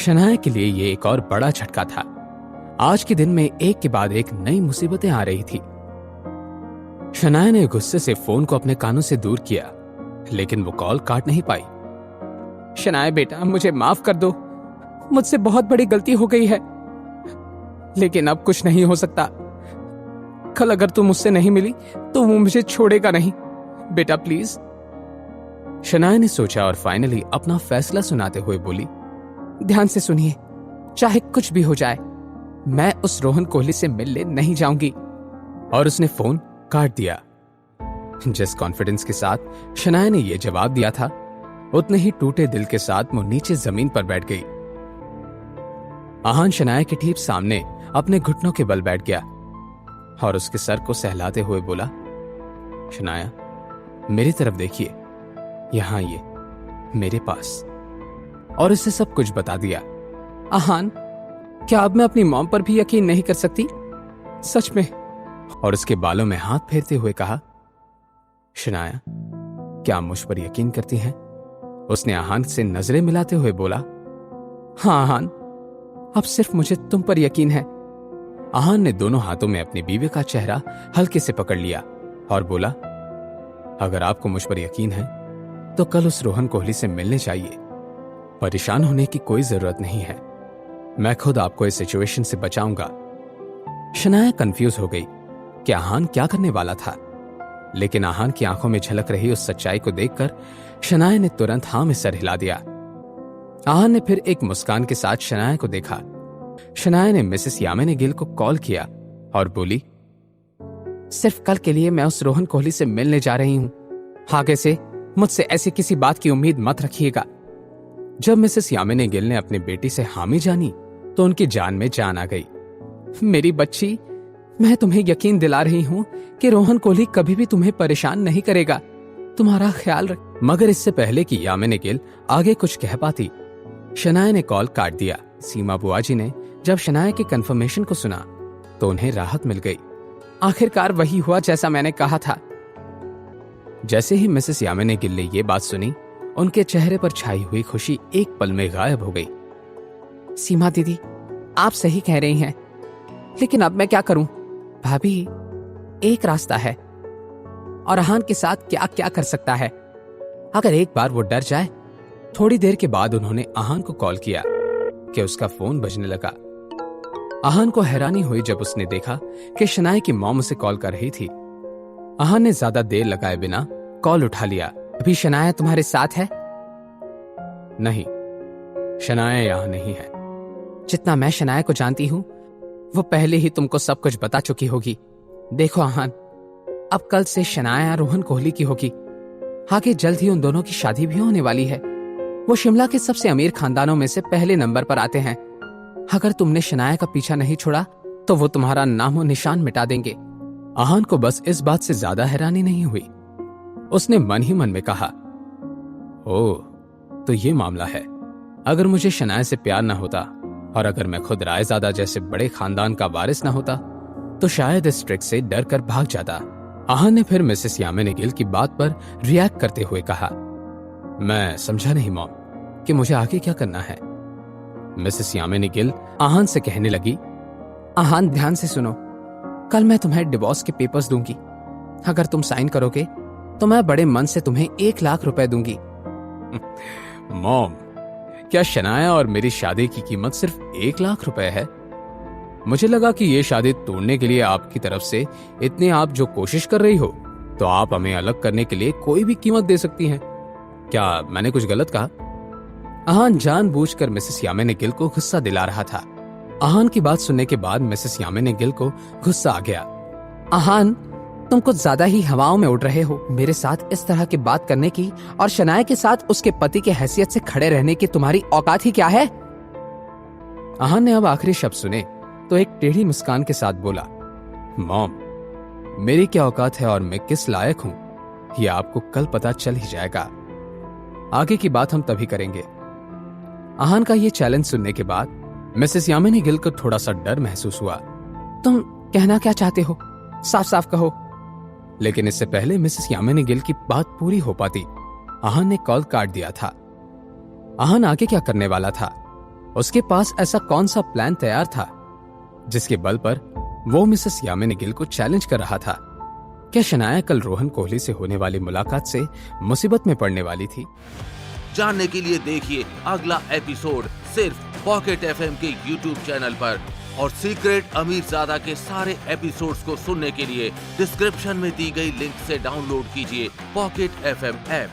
शनाया के लिए ये एक और बड़ा झटका था। आज के दिन में एक के बाद एक नई मुसीबतें आ रही थी। शनाया ने गुस्से से फोन को अपने कानों से दूर किया, लेकिन वो कॉल काट नहीं पाई। शनाया बेटा, मुझे माफ कर दो, मुझसे बहुत बड़ी गलती हो गई है, लेकिन अब कुछ नहीं हो सकता। कल अगर तू मुझसे नहीं मिली तो वो मुझे छोड़ेगा नहीं। बेटा प्लीज। शनाया ने सोचा और फाइनली अपना फैसला सुनाते हुए बोली, ध्यान से सुनिए, चाहे कुछ भी हो जाए, मैं उस रोहन कोहली से मिलने नहीं जाऊंगी। और उसने फोन काट दिया। जिस कॉन्फिडेंस के साथ शनाया ने यह जवाब दिया था, उतने ही टूटे दिल के साथ वो नीचे जमीन पर बैठ गई। आहान शनाया के ठीक सामने अपने घुटनों के बल बैठ गया और उसके सर को सहलाते हुए बोला, शनाया मेरी तरफ देखिए, यहां ये मेरे पास। और उसे सब कुछ बता दिया। आहान, क्या अब मैं अपनी मॉम पर भी यकीन नहीं कर सकती? सच में? और उसके बालों में हाथ फेरते हुए कहा, शनाया क्या आप मुझ पर यकीन करती हैं? उसने आहान से नजरें मिलाते हुए बोला, हाँ आहान, अब सिर्फ मुझे तुम पर यकीन है। आहान ने दोनों हाथों में अपनी बीवी का चेहरा हल्के से पकड़ लिया और बोला, अगर आपको मुझ पर यकीन है तो कल उस रोहन कोहली से मिलने चाहिए। परेशान होने की कोई जरूरत नहीं है, मैं खुद आपको इस सिचुएशन से बचाऊंगा। शनाया कंफ्यूज हो गई कि आहान क्या करने वाला था, लेकिन आहान की आंखों में झलक रही उस सच्चाई को देखकर शनाया ने तुरंत हां में सर हिला दिया। आहान ने फिर एक मुस्कान के साथ शनाया को देखा। शनाया ने मिसेस यामिनी गिल को कॉल किया और बोली, सिर्फ कल के लिए मैं उस रोहन कोहली से मिलने जा रही हूं, आगे से मुझसे ऐसी किसी बात की उम्मीद मत रखिएगा। जब मिसेस यामिनी गिल ने अपनी बेटी से हामी जानी तो उनकी जान में जान आ गई। मेरी बच्ची, मैं तुम्हें यकीन दिला रही हूं कि रोहन कोहली कभी भी तुम्हें परेशान नहीं करेगा, तुम्हारा ख्याल रख। मगर इससे पहले कि यामिनी गिल आगे कुछ कह पाती, शनाया ने कॉल काट दिया। सीमा बुआ जी ने जब शनाया की कंफर्मेशन को सुना तो उन्हें राहत मिल गई। आखिरकार वही हुआ जैसा मैंने कहा था। जैसे ही मिसेस यामिनी गिल ने यह बात सुनी, उनके चेहरे पर छाई हुई खुशी एक पल में गायब हो गई। सीमा दीदी, आप सही कह रही हैं, लेकिन अब मैं क्या करूं? भाभी, एक रास्ता है, और आहान के साथ क्या क्या कर सकता है अगर एक बार वो डर जाए। थोड़ी देर के बाद उन्होंने आहान को कॉल किया कि उसका फोन बजने लगा। आहान को हैरानी हुई जब उसने देखा कि शनाया की मॉम उसे कॉल कर रही थी। आहान ने ज्यादा देर लगाए बिना कॉल उठा लिया। अभी शनाया तुम्हारे साथ है? नहीं, शनाया यहां नहीं है। जितना मैं शनाया को जानती हूं, वो पहले ही तुमको सब कुछ बता चुकी होगी। देखो आहान, अब कल से शनाया रोहन कोहली की होगी, आगे जल्द ही उन दोनों की शादी भी होने वाली है। वो शिमला के सबसे अमीर खानदानों में से पहले नंबर पर आते हैं। अगर तुमने शनाया का पीछा नहीं छोड़ा तो वो तुम्हारा नामो निशान मिटा देंगे। आहान को बस इस बात से ज्यादा हैरानी नहीं हुई। उसने मन ही मन में कहा, ओह, तो ये मामला है। अगर मुझे शनाया से प्यार न होता और अगर मैं खुद रायजादा जैसे बड़े खानदान का वारिस न होता तो शायद इस ट्रिक से डर कर भाग जाता। आहान ने फिर मिसेस यामिनी गिल की बात पर रिएक्ट करते हुए कहा, मैं समझा नहीं मॉम कि मुझे आगे क्या करना है। मिसेस यामिनी गिल आहान से कहने लगी, आहान ध्यान से सुनो, कल मैं तुम्हें डिवोर्स के पेपर्स दूंगी। अगर तुम साइन करोगे तो मैं बड़े मन से तुम्हें 1 लाख रुपए दूंगी। मॉम, क्या शनाया और मेरी शादी की कीमत सिर्फ 1 लाख रुपए है? मुझे लगा कि ये शादी तोड़ने के लिए आपकी तरफ से इतनी आप जो कोशिश कर रही हो तो आप हमें अलग करने के लिए कोई भी कीमत दे सकती हैं। क्या मैंने कुछ गलत कहा? आहान जानबूझकर मिसेस यामिनी गिल को गुस्सा दिला रहा था। आहान की बात सुनने के बाद मिसेस यामिनी गिल को गुस्सा आ गया। आहान, तुम कुछ ज्यादा ही हवाओं में उड़ रहे हो। मेरे साथ इस तरह की बात करने की और शनाया के साथ उसके पति की हैसियत से खड़े रहने की तुम्हारी औकात ही क्या है? आहान ने अब आखिरी शब्द सुने तो एक टेढ़ी मुस्कान के साथ बोला, मॉम, मेरी क्या औकात है और मैं किस लायक हूं, यह आपको कल पता चल ही जाएगा। आगे की बात हम तभी करेंगे। आहान का यह चैलेंज सुनने के बाद मिसेस यामिनी गिल को थोड़ा सा डर महसूस हुआ। तुम कहना क्या चाहते हो? साफ साफ कहो। लेकिन इससे पहले मिसेस यामिनी गिल की बात पूरी हो पाती, आहान ने कॉल काट दिया था। आहान आगे क्या करने वाला था उसके पास ऐसा कौन सा प्लान तैयार था जिसके बल पर वो मिसेस यामिनी गिल को चैलेंज कर रहा था? क्या शनाया कल रोहन कोहली से होने वाली मुलाकात से मुसीबत में पड़ने वाली थी? जानने के लिए देखिए अगला एपिसोड सिर्फ पॉकेट एफएम के यूट्यूब चैनल पर। और सीक्रेट अमीरजादा के सारे एपिसोड्स को सुनने के लिए डिस्क्रिप्शन में दी गई लिंक से डाउनलोड कीजिए पॉकेट एफएम ऐप।